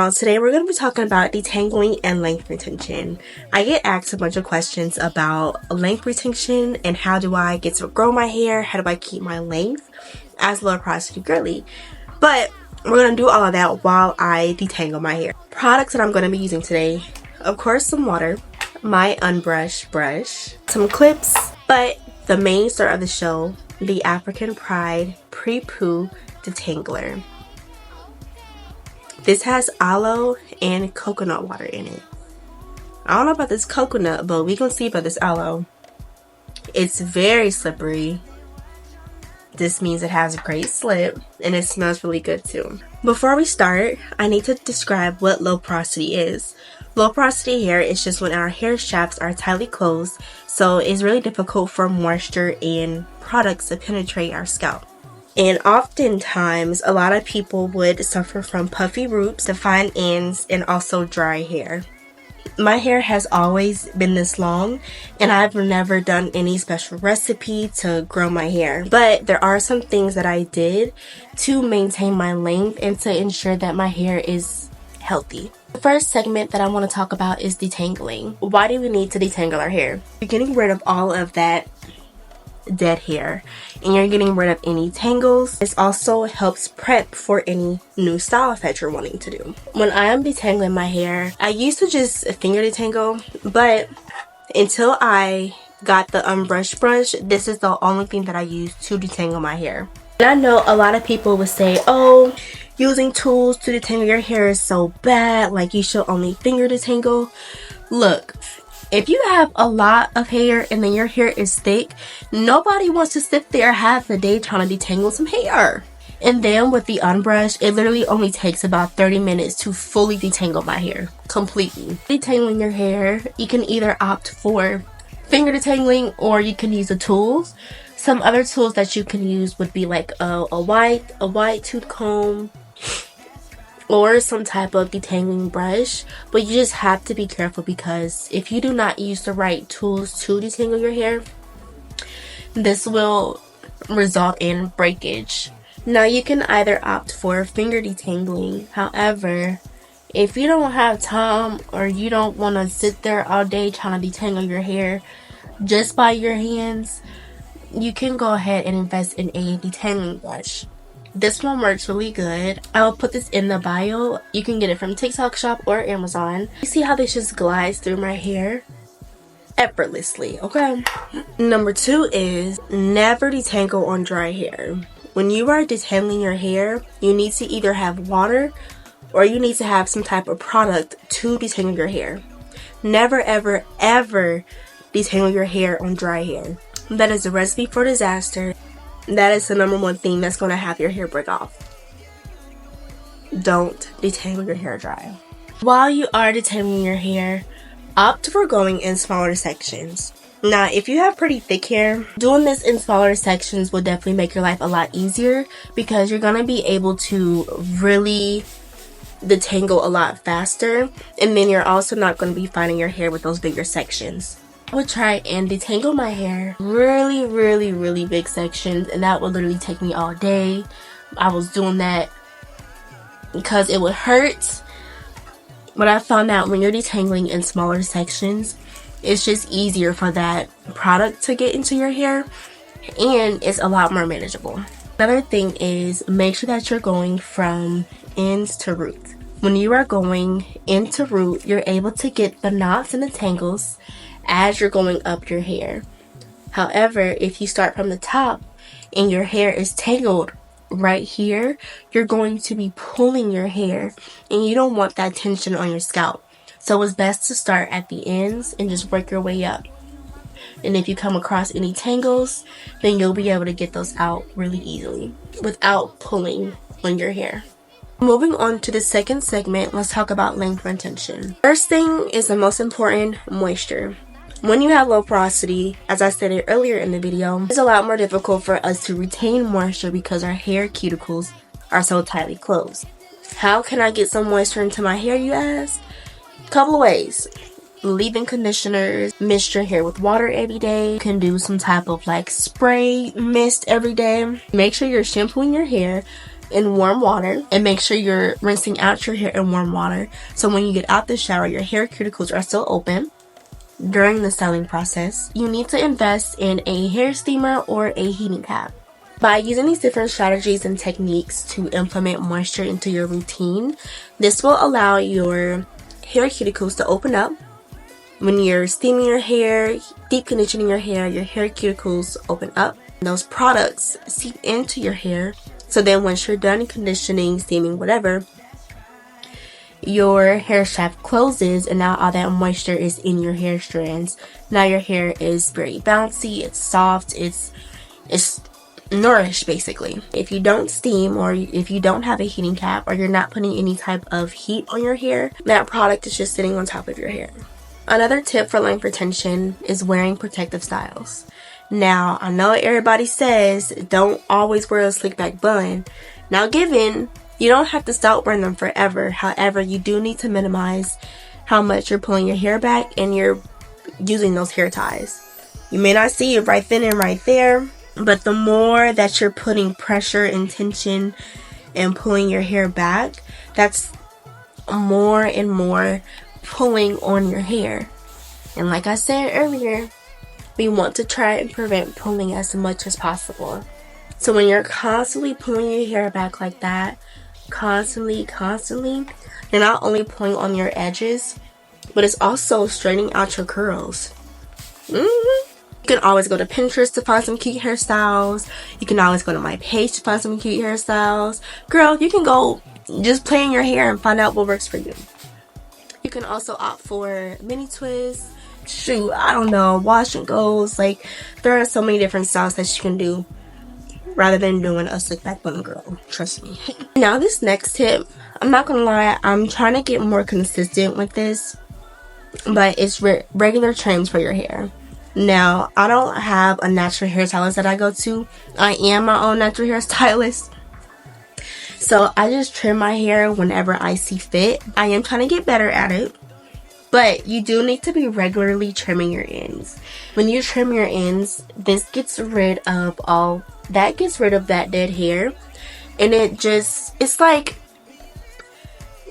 Now today we're going to be talking about detangling and length retention. I get asked a bunch of questions about length retention and how do I get to grow my hair, how do I keep my length as low porosity girly. But we're going to do all of that while I detangle my hair. Products that I'm going to be using today, of course some water, my unbrushed brush, some clips, but the main star of the show, the African Pride Pre-Poo Detangler. This has aloe and coconut water in it. I don't know about this coconut, but we can see about this aloe. It's very slippery. This means it has a great slip and it smells really good too. Before we start, I need to describe what low porosity is. Low porosity hair is just when our hair shafts are tightly closed, so it's really difficult for moisture and products to penetrate our scalp. And oftentimes, a lot of people would suffer from puffy roots, defined ends, and also dry hair. My hair has always been this long, and I've never done any special recipe to grow my hair. But there are some things that I did to maintain my length and to ensure that my hair is healthy. The first segment that I want to talk about is detangling. Why do we need to detangle our hair? You're getting rid of all of that dead hair and you're getting rid of any tangles. This also helps prep for any new styles that you're wanting to do. When I am detangling my hair, I used to just finger detangle, but until I got the unbrushed brush, this is the only thing that I use to detangle my hair. And I know a lot of people would say, oh, using tools to detangle your hair is so bad, like you should only finger detangle. Look, if you have a lot of hair and then your hair is thick, nobody wants to sit there half the day trying to detangle some hair. And then with the unbrushed, it literally only takes about 30 minutes to fully detangle my hair completely. Detangling your hair, you can either opt for finger detangling or you can use the tools. Some other tools that you can use would be like a white tooth comb or some type of detangling brush, but you just have to be careful because if you do not use the right tools to detangle your hair, this will result in breakage. Now you can either opt for finger detangling. However, if you don't have time or you don't want to sit there all day trying to detangle your hair just by your hands, you can go ahead and invest in a detangling brush. This one works really good. I will put this in the bio. You can get it from TikTok shop or Amazon. You see how this just glides through my hair effortlessly, okay? Number 2 is never detangle on dry hair. When you are detangling your hair, you need to either have water or you need to have some type of product to detangle your hair. Never ever ever detangle your hair on dry hair. That is a recipe for disaster. That is the number one thing that's going to have your hair break off. Don't detangle your hair dry. While you are detangling your hair, opt for going in smaller sections. Now, if you have pretty thick hair, doing this in smaller sections will definitely make your life a lot easier because you're going to be able to really detangle a lot faster, and then you're also not going to be finding your hair with those bigger sections. I would try and detangle my hair really big sections, and that would literally take me all day. I was doing that because it would hurt, but I found out when you're detangling in smaller sections, it's just easier for that product to get into your hair and it's a lot more manageable. Another thing is make sure that you're going from ends to root. When you are going into root, you're able to get the knots and the tangles as you're going up your hair. However, if you start from the top and your hair is tangled right here, you're going to be pulling your hair and you don't want that tension on your scalp. So it's best to start at the ends and just work your way up. And if you come across any tangles, then you'll be able to get those out really easily without pulling on your hair. Moving on to the second segment, let's talk about length retention. First thing is the most important, moisture. When you have low porosity, as I stated earlier in the video, it's a lot more difficult for us to retain moisture because our hair cuticles are so tightly closed. How can I get some moisture into my hair, you ask? Couple of ways. Leave-in conditioners, mist your hair with water every day. You can do some type of like spray mist every day. Make sure you're shampooing your hair in warm water, and make sure you're rinsing out your hair in warm water. So when you get out the shower, your hair cuticles are still open. During the styling process, you need to invest in a hair steamer or a heating pad. By using these different strategies and techniques to implement moisture into your routine, this will allow your hair cuticles to open up. When you're steaming your hair, deep conditioning your hair cuticles open up. Those products seep into your hair. So then once you're done conditioning, steaming, whatever, your hair shaft closes and now all that moisture is in your hair strands. Now your hair is very bouncy, it's soft, it's nourished basically. If you don't steam, or if you don't have a heating cap, or you're not putting any type of heat on your hair, that product is just sitting on top of your hair. Another tip for length retention is wearing protective styles. Now, I know everybody says don't always wear a slick back bun. Now, given you don't have to stop wearing them forever, however, you do need to minimize how much you're pulling your hair back and you're using those hair ties. You may not see it right then and right there, but the more that you're putting pressure and tension and pulling your hair back, that's more and more pulling on your hair. And like I said earlier, we want to try and prevent pulling as much as possible. So when you're constantly pulling your hair back like that, constantly, you're not only pulling on your edges, but it's also straightening out your curls. You can always go to Pinterest to find some cute hairstyles. You can always go to my page to find some cute hairstyles. Girl, you can go just play in your hair and find out what works for you. You can also opt for mini twists. Shoot, I don't know, wash and goes. Like, there are so many different styles that you can do rather than doing a slick back bun, girl. Trust me. Now, this next tip, I'm not gonna lie, I'm trying to get more consistent with this, but it's regular trims for your hair. Now, I don't have a natural hairstylist that I go to. I am my own natural hairstylist. So I just trim my hair whenever I see fit. I am trying to get better at it, but you do need to be regularly trimming your ends. When you trim your ends, this gets rid of that dead hair, and it's like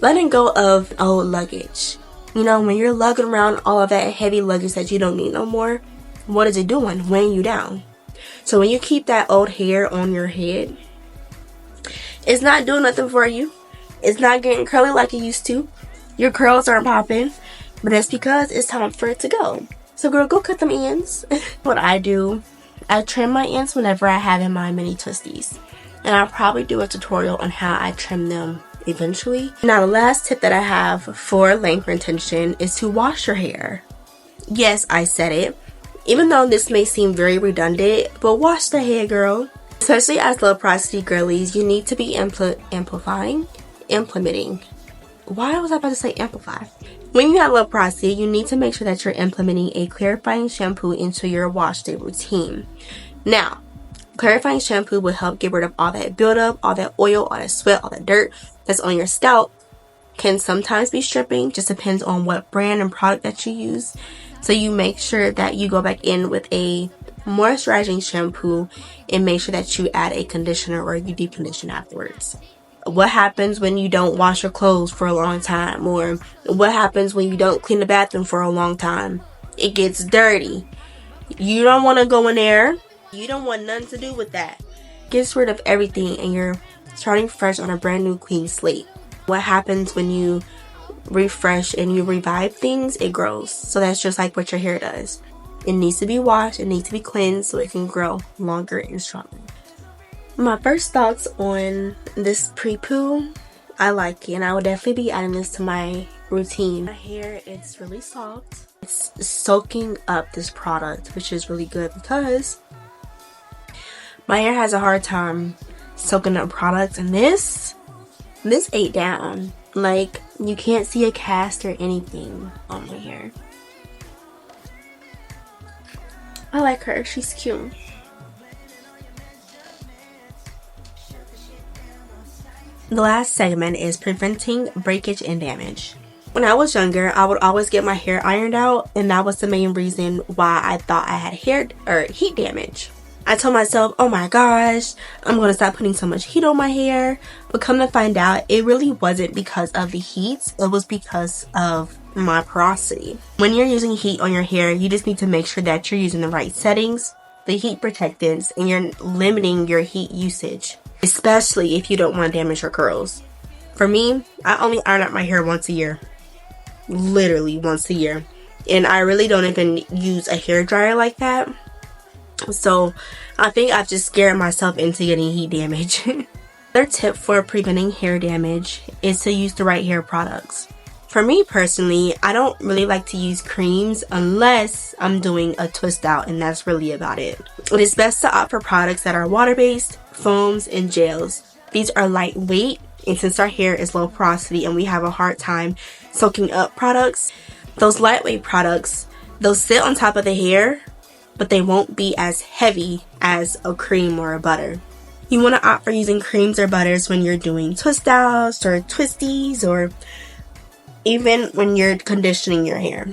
letting go of old luggage. You know, when you're lugging around all of that heavy luggage that you don't need no more, what is it doing? Weighing you down. So when you keep that old hair on your head, it's not doing nothing for you. It's not getting curly like it used to. Your curls aren't popping, but that's because it's time for it to go. So girl, go cut them ends. What I do, I trim my ends whenever I have in my mini twisties, and I'll probably do a tutorial on how I trim them eventually. Now, the last tip that I have for length retention is to wash your hair. Yes, I said it. Even though this may seem very redundant, but wash the hair, girl. Especially as low porosity girlies, you need to be implementing. Why was I about to say amplify? When you have low porosity, you need to make sure that you're implementing a clarifying shampoo into your wash day routine. Now, clarifying shampoo will help get rid of all that buildup, all that oil, all that sweat, all that dirt that's on your scalp. Can sometimes be stripping, just depends on what brand and product that you use. So you make sure that you go back in with a moisturizing shampoo and make sure that you add a conditioner or you deep condition afterwards. What happens when you don't wash your clothes for a long time, or what happens when you don't clean the bathroom for a long time? It gets dirty. You don't want to go in there. You don't want nothing to do with that. Gets rid of everything and you're starting fresh on a brand new clean slate. What happens when you refresh and you revive things? It grows. So that's just like what your hair does. It needs to be washed, it needs to be cleansed so it can grow longer and stronger. My first thoughts on this pre-poo, I like it, and I would definitely be adding this to my routine. My hair, it's really soft. It's soaking up this product, which is really good because my hair has a hard time soaking up products, and this ate down. Like, you can't see a cast or anything on my hair. I like her, she's cute. The last segment is preventing breakage and damage. When I was younger, I would always get my hair ironed out, and that was the main reason why I thought I had heat damage. I told myself, oh my gosh, I'm going to stop putting so much heat on my hair. But come to find out, it really wasn't because of the heat. It was because of my porosity. When you're using heat on your hair, you just need to make sure that you're using the right settings, the heat protectants, and you're limiting your heat usage, especially if you don't want to damage your curls. For me, I only iron out my hair once a year. Literally once a year. And I really don't even use a hair dryer like that. So I think I've just scared myself into getting heat damage. Another tip for preventing hair damage is to use the right hair products. For me personally, I don't really like to use creams unless I'm doing a twist out, and that's really about it. It is best to opt for products that are water-based, foams, and gels. These are lightweight, and since our hair is low porosity and we have a hard time soaking up products, those lightweight products, they'll sit on top of the hair, but they won't be as heavy as a cream or a butter. You want to opt for using creams or butters when you're doing twist outs or twisties, or even when you're conditioning your hair.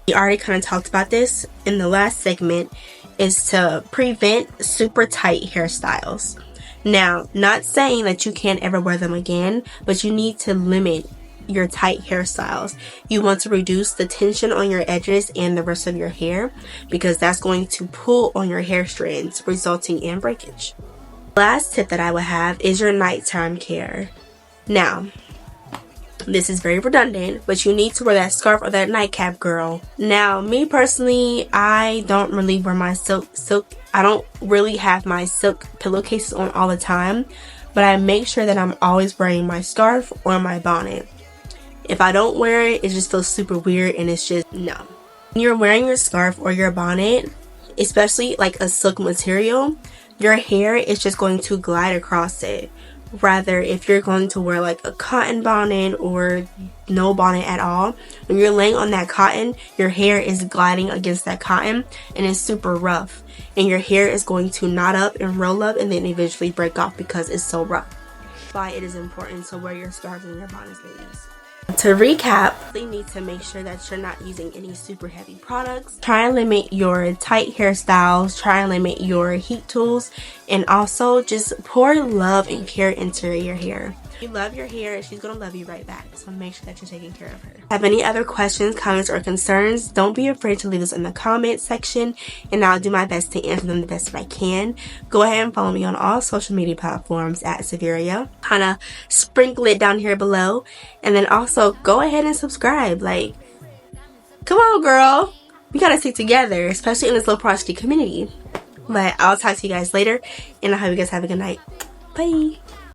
We already kind of talked about this in the last segment, is to prevent super tight hairstyles. Now, not saying that you can't ever wear them again, but you need to limit your tight hairstyles. You want to reduce the tension on your edges and the rest of your hair, because that's going to pull on your hair strands, resulting in breakage. Last tip that I would have is your nighttime care. Now, this is very redundant, but you need to wear that scarf or that nightcap, girl. Now, me personally, I don't really wear my I don't really have my silk pillowcases on all the time, but I make sure that I'm always wearing my scarf or my bonnet. If I don't wear it, it just feels super weird, and it's just, no. When you're wearing your scarf or your bonnet, especially like a silk material, your hair is just going to glide across it. Rather, if you're going to wear like a cotton bonnet or no bonnet at all, when you're laying on that cotton, your hair is gliding against that cotton and it's super rough. And your hair is going to knot up and roll up and then eventually break off because it's so rough. That's why it is important to wear your scarves and your bonnets, ladies. To recap, you need to make sure that you're not using any super heavy products. Try and limit your tight hairstyles. Try and limit your heat tools. And also just pour love and care into your hair. If you love your hair, she's going to love you right back. So make sure that you're taking care of her. Have any other questions, comments, or concerns? Don't be afraid to leave us in the comment section, and I'll do my best to answer them the best that I can. Go ahead and follow me on all social media platforms at xaveriyaa. Kind of sprinkle it down here below. And then also go ahead and subscribe. Like, come on, girl. We got to stick together, especially in this low porosity community. But I'll talk to you guys later, and I hope you guys have a good night. Bye.